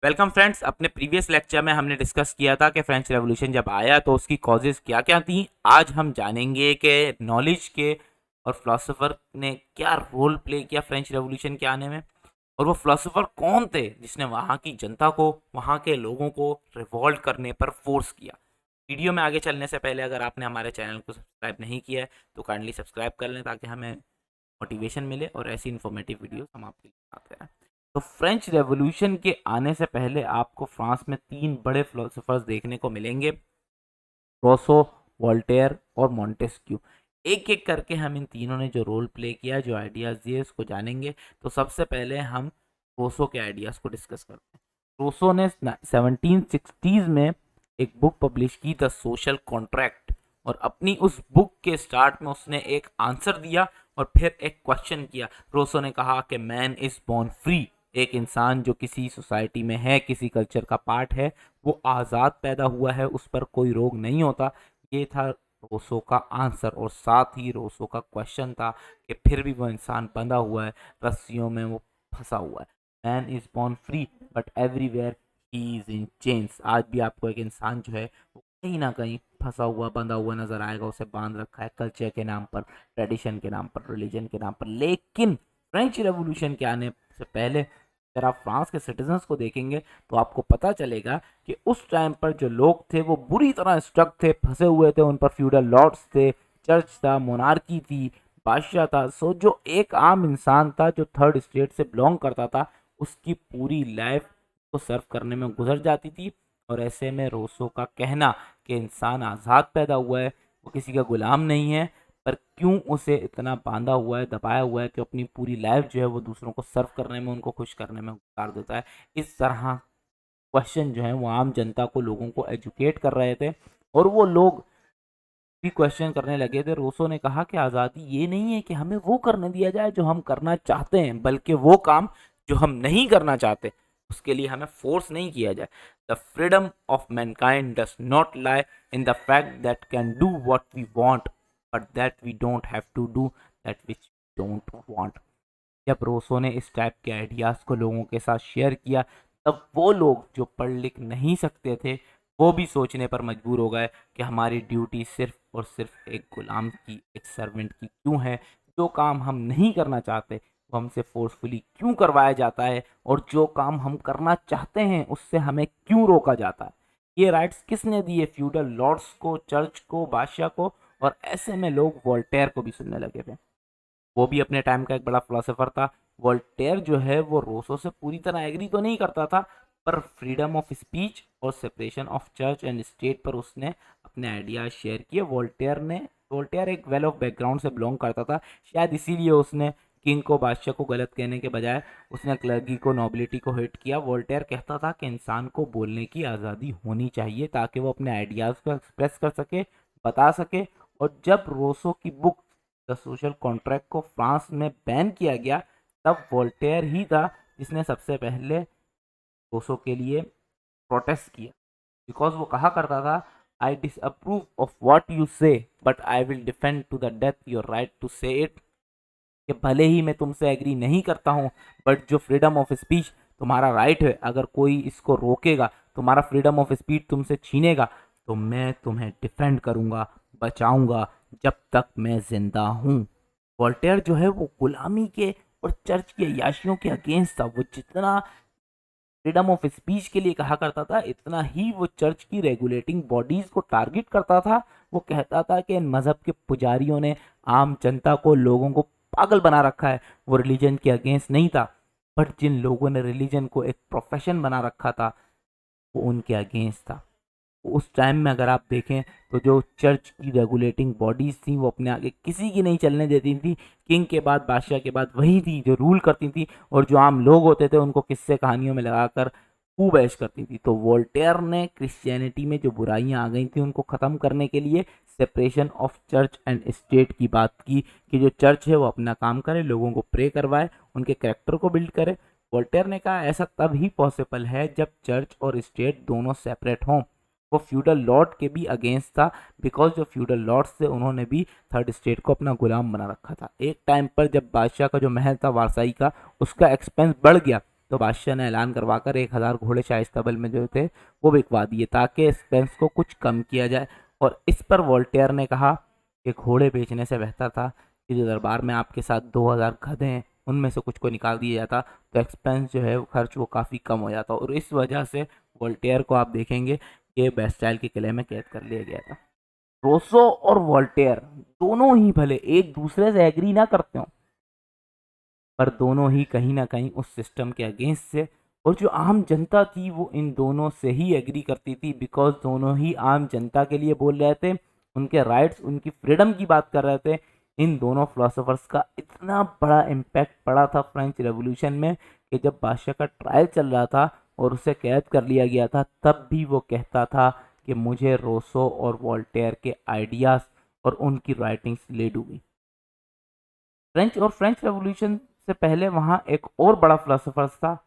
Welcome friends. अपने previous lecture में हमने डिस्कस किया था कि फ्रेंच रेवोल्यूशन जब आया तो उसकी कॉजेज़ क्या क्या थी। आज हम जानेंगे कि नॉलेज के और फिलोसोफर ने क्या रोल प्ले किया फ्रेंच रेवोल्यूशन के आने में, और वो फिलोसोफर कौन थे जिसने वहाँ की जनता को, वहाँ के लोगों को रिवॉल्ट करने पर फोर्स किया। वीडियो में आगे चलने से पहले अगर आपने हमारे चैनल को सब्सक्राइब नहीं किया है तो काइंडली सब्सक्राइब कर लें ताकि हमें मोटिवेशन मिले और ऐसी इन्फॉर्मेटिव वीडियोस हम आपके लिए आते हैं। तो फ्रेंच रेवोल्यूशन के आने से पहले आपको फ्रांस में तीन बड़े फिलोसोफर्स देखने को मिलेंगे, रोसो, वोल्टेयर और मॉन्टेस्क्यू। एक एक करके हम इन तीनों ने जो रोल प्ले किया, जो आइडियाज़ दिए, उसको जानेंगे। तो सबसे पहले हम रोसो के आइडियाज़ को डिस्कस करते हैं। रोसो ने 1760s में एक बुक पब्लिश की, द सोशल कॉन्ट्रैक्ट, और अपनी उस बुक के स्टार्ट में उसने एक आंसर दिया और फिर एक क्वेश्चन किया। रोसो ने कहा कि मैन इज बॉर्न फ्री, एक इंसान जो किसी सोसाइटी में है, किसी कल्चर का पार्ट है, वो आज़ाद पैदा हुआ है, उस पर कोई रोग नहीं होता। ये था रोसो का आंसर, और साथ ही रोसो का क्वेश्चन था कि फिर भी वो इंसान बंधा हुआ है, रस्सियों में वो फंसा हुआ है। Man is born free but everywhere he is in chains. आज भी आपको एक इंसान जो है वो कहीं ना कहीं फंसा हुआ, बंधा हुआ नजर आएगा। उसे बांध रखा है कल्चर के नाम पर, ट्रेडिशन के नाम पर, रिलीजन के नाम पर। लेकिन फ्रेंच रेवोल्यूशन के आने से पहले अगर आप फ्रांस के सिटीजन्स को देखेंगे तो आपको पता चलेगा कि उस टाइम पर जो लोग थे वो बुरी तरह स्ट्रक थे, फंसे हुए थे। उन पर फ्यूडल लॉर्ड्स थे, चर्च था, मोनार्की थी, बादशाह था। सो जो एक आम इंसान था जो थर्ड स्टेट से बिलोंग करता था, उसकी पूरी लाइफ को सर्व करने में गुजर जाती थी। और ऐसे में रोसो का कहना कि इंसान आज़ाद पैदा हुआ है, वो किसी का गुलाम नहीं है, पर क्यों उसे इतना बांधा हुआ है, दबाया हुआ है कि अपनी पूरी लाइफ जो है वो दूसरों को सर्व करने में, उनको खुश करने में गुजार देता है। इस तरह क्वेश्चन जो है वो आम जनता को, लोगों को एजुकेट कर रहे थे, और वो लोग भी क्वेश्चन करने लगे थे। रोसो ने कहा कि आज़ादी ये नहीं है कि हमें वो करने दिया जाए जो हम करना चाहते हैं, बल्कि वो काम जो हम नहीं करना चाहते उसके लिए हमें फोर्स नहीं किया जाए। The freedom of mankind does not lie in the fact that can do what we want, but that we don't have to do that which don't want. जब रोसो ने इस टाइप के आइडियाज़ को लोगों के साथ शेयर किया, तब वो लोग जो पढ़ लिख नहीं सकते थे, वो भी सोचने पर मजबूर हो गए कि हमारी ड्यूटी सिर्फ और सिर्फ एक गुलाम की, एक सर्वेंट की क्यों है। जो काम हम नहीं करना चाहते वो हमसे फोर्सफुली क्यों करवाया जाता है, और जो काम हम करना चाहते हैं उससे हमें क्यों रोका जाता है। ये राइट्स किसने दिए? फ्यूडल लॉर्ड्स को, चर्च को, बादशाह को। और ऐसे में लोग वोल्टेयर को भी सुनने लगे थे। वो भी अपने टाइम का एक बड़ा फिलोसोफर था। वोल्टेयर जो है वो रोसो से पूरी तरह एग्री तो नहीं करता था, पर फ्रीडम ऑफ स्पीच और separation of church and state पर उसने अपने आइडियाज शेयर किए। वोल्टेयर एक वेल ऑफ बैकग्राउंड से बिलोंग करता था, शायद इसीलिए उसने किंग को, बादशाह को गलत कहने के बजाय उसने क्लर्गी को, नोबिलिटी को हिट किया। वोल्टेयर कहता था कि इंसान को बोलने की आज़ादी होनी चाहिए ताकि वो अपने आइडियाज़ को एक्सप्रेस कर सके, बता सके। और जब रोसो की बुक द सोशल कॉन्ट्रैक्ट को फ्रांस में बैन किया गया, तब वोल्टेयर ही था जिसने सबसे पहले रोसो के लिए प्रोटेस्ट किया। बिकॉज वो कहा करता था, I disapprove of what you say but I will defend to the death your right to say it. कि भले ही मैं तुमसे एग्री नहीं करता हूँ, बट जो फ्रीडम ऑफ स्पीच तुम्हारा राइट है, अगर कोई इसको रोकेगा, तुम्हारा फ्रीडम ऑफ स्पीच तुमसे छीनेगा, तो मैं तुम्हें डिफेंड करूँगा, बचाऊँगा जब तक मैं ज़िंदा हूँ। वोल्टेयर जो है वो गुलामी के और चर्च के अय्याशियों के अगेंस्ट था। वो जितना फ्रीडम ऑफ स्पीच के लिए कहा करता था, इतना ही वो चर्च की रेगुलेटिंग बॉडीज को टारगेट करता था। वो कहता था कि इन मजहब के पुजारियों ने आम जनता को, लोगों को पागल बना रखा है। वो रिलीजन के अगेंस्ट नहीं था, बट जिन लोगों ने रिलीजन को एक प्रोफेशन बना रखा था वो उनके अगेंस्ट था। उस टाइम में अगर आप देखें तो जो चर्च की रेगुलेटिंग बॉडीज थी वो अपने आगे किसी की नहीं चलने देती थी। किंग के बाद, बादशाह के बाद वही थी जो रूल करती थी, और जो आम लोग होते थे उनको किस्से कहानियों में लगाकर खूब ऐश करती थी। तो वोल्टेयर ने क्रिश्चियनिटी में जो बुराइयां आ गई थी उनको ख़त्म करने के लिए separation of church and state की बात की, कि जो चर्च है वो अपना काम करे, लोगों को प्रे करवाए, उनके कैरेक्टर को बिल्ड करे। वोल्टेयर ने कहा ऐसा तब ही पॉसिबल है जब चर्च और स्टेट दोनों सेपरेट हों। वो फ्यूडल लॉर्ड के भी अगेंस्ट था, बिकॉज जो फ्यूडल लॉर्ड्स थे उन्होंने भी थर्ड स्टेट को अपना गुलाम बना रखा था। एक टाइम पर जब बादशाह का जो महल था वारसाई का, उसका एक्सपेंस बढ़ गया, तो बादशाह ने ऐलान करवाकर 1000 घोड़े शाइस्तबल में जो थे वो बिकवा दिए ताकि एक्सपेंस को कुछ कम किया जाए। और इस पर वोल्टेयर ने कहा कि घोड़े बेचने से बेहतर था कि जो दरबार में आपके साथ 2000 गधे हैं उनमें से कुछ को निकाल दिया जाता, तो एक्सपेंस जो है खर्च वो काफ़ी कम हो जाता। और इस वजह से वोल्टेयर को आप देखेंगे कि बेस्टाइल के किले में कैद कर लिया गया था। रोसो और वोल्टेयर दोनों ही भले एक दूसरे से एग्री ना करते हो, पर दोनों ही कहीं ना कहीं उस सिस्टम के अगेंस्ट से, और जो आम जनता थी वो इन दोनों से ही एग्री करती थी, बिकॉज दोनों ही आम जनता के लिए बोल रहे थे, उनके राइट्स उनकी फ्रीडम की बात कर रहे थे। इन दोनों फिलोसोफर्स का इतना बड़ा इम्पैक्ट पड़ा था फ्रेंच रेवोल्यूशन में कि जब बादशाह का ट्रायल चल रहा था और उसे कैद कर लिया गया था, तब भी वो कहता था कि मुझे रोसो और वोल्टेयर के आइडियाज़ और उनकी राइटिंग्स ले डूबी। फ्रेंच रेवोल्यूशन से पहले वहाँ एक और बड़ा फिलोसोफर था,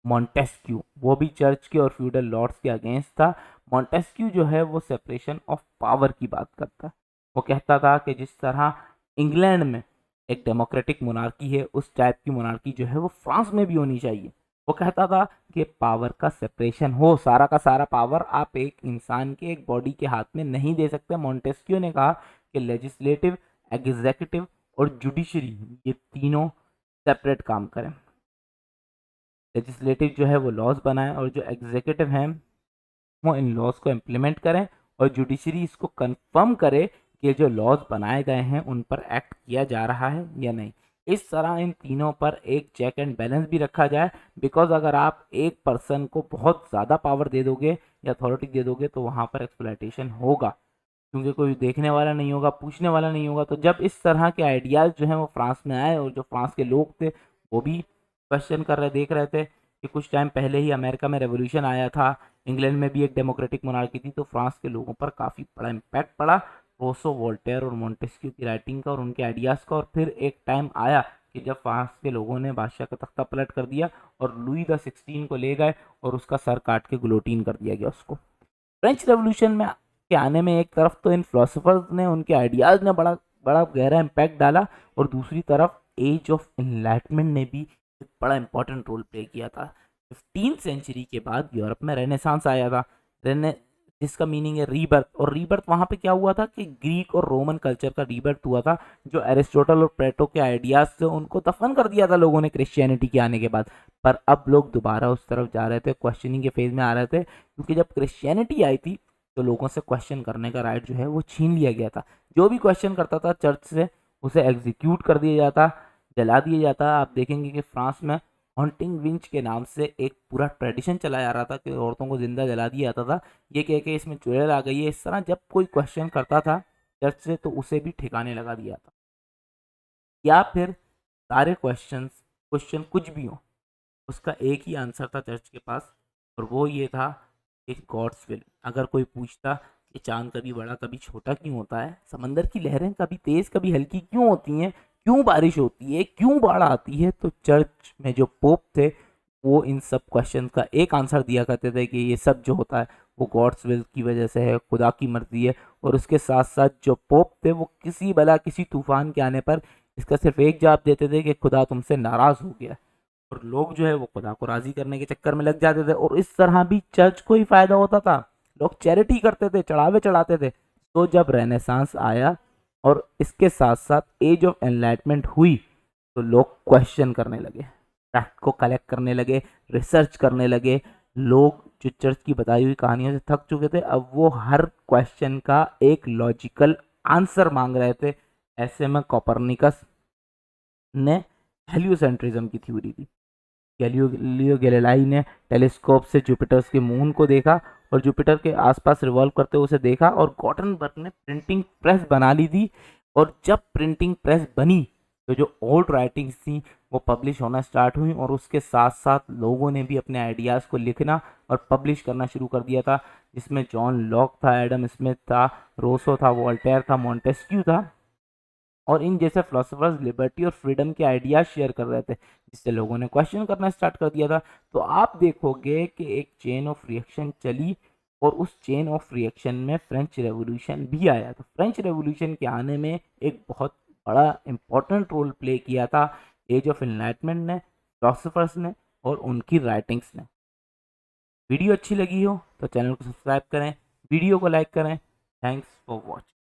मॉन्टेस्क्यू। वो भी चर्च के और फ्यूडल लॉर्ड्स के अगेंस्ट था। मॉन्टेस्क्यू जो है वो सेपरेशन ऑफ पावर की बात करता। वो कहता था कि जिस तरह इंग्लैंड में एक डेमोक्रेटिक मोनार्की है, उस टाइप की मोनार्की जो है वो फ्रांस में भी होनी चाहिए। वो कहता था कि पावर का सेपरेशन हो, सारा का सारा पावर आप एक इंसान के एक बॉडी के हाथ में नहीं दे सकते। मॉन्टेस्क्यू ने कहा कि लेजिस्लेटिव, एग्जीक्यूटिव और जुडिशरी ये तीनों सेपरेट काम करें। लेजिस्लेटिव जो है वो लॉज बनाए और जो एग्जीक्यूटिव हैं वो इन लॉज को इम्प्लीमेंट करें, और जुडिशरी इसको कंफर्म करे कि जो लॉज बनाए गए हैं उन पर एक्ट किया जा रहा है या नहीं। इस तरह इन तीनों पर एक चेक एंड बैलेंस भी रखा जाए, बिकॉज अगर आप एक पर्सन को बहुत ज़्यादा पावर दे दोगे या अथॉरिटी दे दोगे तो वहाँ पर एक्सप्लॉयटेशन होगा, क्योंकि कोई देखने वाला नहीं होगा, पूछने वाला नहीं होगा। तो जब इस तरह के आइडियाज़ जो हैं वो फ्रांस में आए, और जो फ्रांस के लोग थे वो भी क्वेश्चन कर रहे, देख रहे थे कि कुछ टाइम पहले ही अमेरिका में रेवोल्यूशन आया था, इंग्लैंड में भी एक डेमोक्रेटिक मोनार्की थी, तो फ्रांस के लोगों पर काफ़ी बड़ा इम्पैक्ट पड़ा रोसो, वोल्टेयर और मॉन्टेस्क्यू की राइटिंग का और उनके आइडियाज़ का। और फिर एक टाइम आया कि जब फ्रांस के लोगों ने बादशाह का तख्ता पलट कर दिया और लुई द 16 को ले गए और उसका सर काट के गुलोटीन कर दिया गया उसको। फ्रेंच रेवोल्यूशन में के आने में एक तरफ तो इन फिलोसोफर्स ने, उनके आइडियाज़ ने बड़ा बड़ा गहरा इम्पैक्ट डाला, और दूसरी तरफ एज ऑफ एनलाइटमेंट ने भी एक बड़ा इंपॉर्टेंट रोल प्ले किया था। 15th सेंचुरी के बाद यूरोप में रेनेसांस आया था, रेने जिसका मीनिंग है रीबर्थ। और रीबर्थ वहाँ पे क्या हुआ था कि ग्रीक और रोमन कल्चर का रीबर्थ हुआ था। जो एरिस्टोटल और प्लेटो के आइडियाज़ थे उनको दफन कर दिया था लोगों ने क्रिश्चियनिटी के आने के बाद, पर अब लोग दोबारा उस तरफ जा रहे थे, क्वेश्चनिंग के फेज में आ रहे थे, क्योंकि जब क्रिश्चियनिटी आई थी तो लोगों से क्वेश्चन करने का राइट जो है वो छीन लिया गया था। जो भी क्वेश्चन करता था चर्च से उसे एग्जीक्यूट कर दिया जाता, जला दिया जाता। आप देखेंगे कि फ्रांस में हॉन्टिंग विंच के नाम से एक पूरा ट्रेडिशन चला जा रहा था कि औरतों को जिंदा जला दिया जाता था, ये कह के इसमें चुड़ैल आ गई है। इस तरह जब कोई क्वेश्चन करता था चर्च से तो उसे भी ठिकाने लगा दिया था। या फिर सारे क्वेश्चन कुछ भी हो, उसका एक ही आंसर था चर्च के पास, और वो ये था कि गॉड्स विल। अगर कोई पूछता कि चांद कभी बड़ा कभी छोटा क्यों होता है, समंदर की लहरें कभी तेज कभी हल्की क्यों होती हैं, क्यों बारिश होती है, क्यों बाढ़ आती है, तो चर्च में जो पोप थे वो इन सब क्वेश्चन का एक आंसर दिया करते थे कि ये सब जो होता है वो गॉड्स विल की वजह से है, खुदा की मर्जी है। और उसके साथ साथ जो पोप थे वो किसी भला किसी तूफान के आने पर इसका सिर्फ एक जवाब देते थे कि खुदा तुमसे नाराज हो गया, और लोग जो है वो खुदा को राजी करने के चक्कर में लग जाते थे। और इस तरह भी चर्च को ही फायदा होता था, लोग चैरिटी करते थे, चढ़ावे चढ़ाते थे। तो जब रेनेसांस आया और इसके साथ साथ एज ऑफ एनलाइटमेंट हुई, तो लोग क्वेश्चन करने लगे, फैक्ट को कलेक्ट करने लगे, रिसर्च करने लगे। लोग जो चर्च की बताई हुई कहानियों से थक चुके थे, अब वो हर क्वेश्चन का एक लॉजिकल आंसर मांग रहे थे। ऐसे में कोपरनिकस ने हेलियोसेंट्रिज्म की थ्योरी दी। गैलीलियो गैलीलाई ने टेलीस्कोप से जुपिटर के मून को देखा और जुपिटर के आसपास रिवॉल्व करते हुए उसे देखा, और गॉटनबर्ग ने प्रिंटिंग प्रेस बना ली थी। और जब प्रिंटिंग प्रेस बनी तो जो ओल्ड राइटिंग्स थी वो पब्लिश होना स्टार्ट हुई, और उसके साथ साथ लोगों ने भी अपने आइडियाज़ को लिखना और पब्लिश करना शुरू कर दिया था, जिसमें जॉन लॉक था, एडम स्मिथ था, रोसो था, वोल्टेयर था, मॉन्टेस्क्यू था। और इन जैसे फिलोसफर्स लिबर्टी और फ्रीडम के आइडियाज शेयर कर रहे थे, जिससे लोगों ने क्वेश्चन करना स्टार्ट कर दिया था। तो आप देखोगे कि एक चेन ऑफ रिएक्शन चली, और उस चेन ऑफ रिएक्शन में फ्रेंच रेवोल्यूशन भी आया। तो फ्रेंच रेवोल्यूशन के आने में एक बहुत बड़ा इंपॉर्टेंट रोल प्ले किया था एज ऑफ एनलाइटमेंट ने, फिलोसफर्स ने, और उनकी राइटिंग्स ने। वीडियो अच्छी लगी हो तो चैनल को सब्सक्राइब करें, वीडियो को लाइक करें। Thanks for watching.